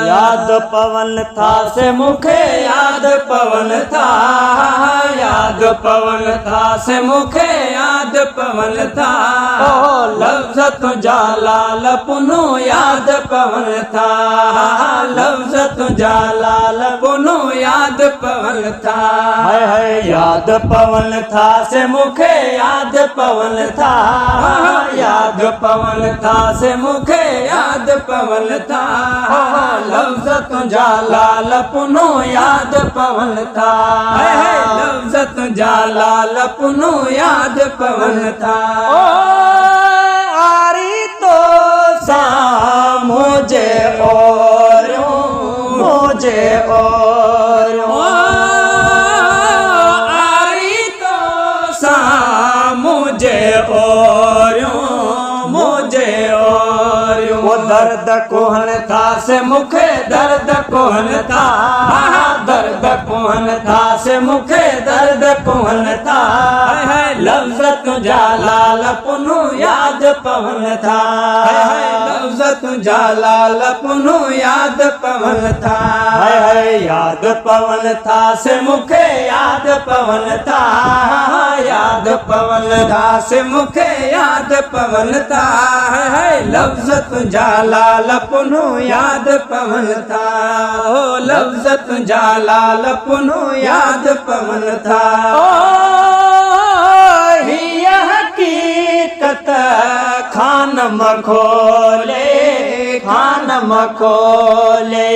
याद पवन था से मुखे याद पवन था, याद पवन था से मुखे याद पवन था। ओ लफ्ज़ तुझा लाल पुनो याद पवन था, लफ्ज़ तुझा लाल पुनो याद पवन था। है याद पवन था से मुखे याद पवन था, याद पवन था से मुखे याद पवन था। लफ्ज़ तुझा लाल पुनो याद पवन था, लफ्ज़ तुझा लाल पुनो याद पवन था। ओ आरी तो सा मुझे और मुझे और आरी तो सा मुझे और मुझे और वो दर्द कोहन था से मुखे दर्द कोहन था, दर्द कोहन था से मुखे दर्द कोहन था। लफ्ज़ तुझा लाल पुनो याद पवन था, लफ्ज़ तुझा लाल पुनो याद पवन था। याद पवन था से मुखे याद पवन था, याद पवन था से मुखे याद पवन था। लफ्ज़ तुझा लाल पुनो याद पवन था, ओ लफ्ज़ तुझा लाल पुनो याद पवन था। हकीकत खान मखोले खान मखोले,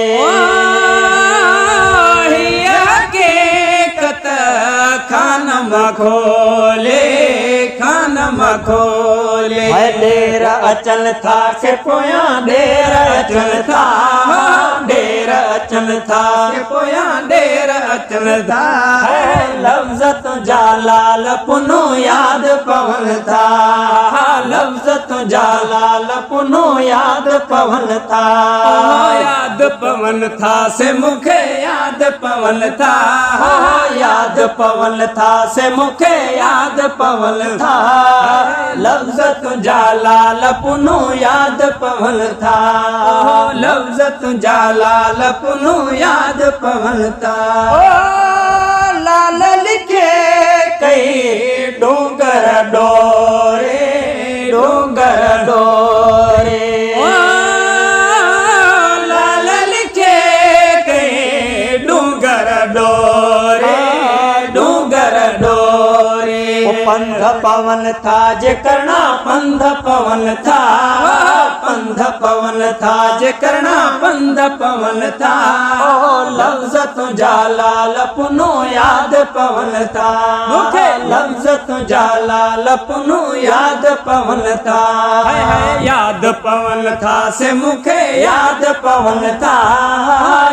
हकीकत खान मखोले खान मखोले। देर अचन था के पोया देर अचन था, देर अचन था के पोया देर अचन था। लफ्ज़ तुझा लाल पुनो याद पवन था, लफ्ज़ तुझा लाल पुनो याद पवन था। याद पवन था से मुखे याद पवन था, याद पवन था से मुखे याद पवन था। लफ्ज़ तुझा लाल पुनो याद पवन था, लफ्ज़ तुझा लाल पुनो याद पवन था। लाल लिखे कई डोंगर डोरे डोंगर डोरे, लाल लिखे कई डोंगर डोरे डोंगर डोरे। पंध पवन था जे करना पंध पवन था, पंध पवन था जे करना पंध पवन था। लफ्ज़ तुझा लाल पुनो याद पवन था, मुखे लफ्ज़ तुझा लाल पुनो याद पवन था। याद पवन था से मुखे याद पवन था,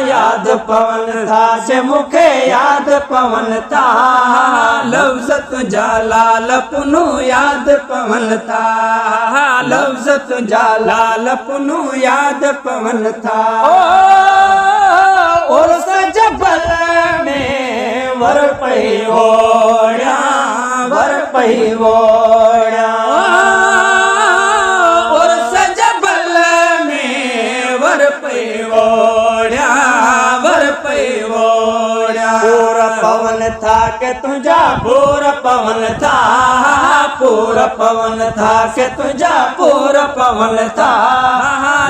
याद पवन था से मुखे याद पवन था। लफ्ज़ तुझा लाल पुनो याद पवन था, लफ्ज़ तुझा लाल पुनो याद पवन था। और सजबल में वर पई ओढ़ा वर पई ओढ़ा, और सजबल में वर पई ओढ़ा वर पई ओढ़ा। पूर पवन था के तुझा पूर पवन था, पूर पवन था के तुझा पूर पवन था।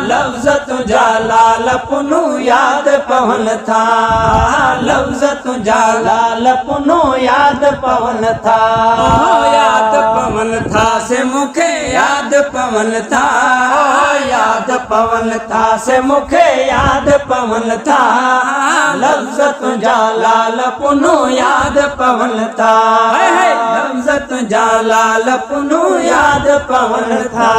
लफ्ज़ तुझा लाल पुनो याद पवन था, लफ्ज़ तुझा लाल पुनो याद पवन था। याद पवन था से मुखे याद पवन था, याद पवन था से मुखे याद पवन था। लफ्ज़ तुझा लाल पुनो याद पवन था, लफ्ज़ तुझा लाल पुनो याद पवन था।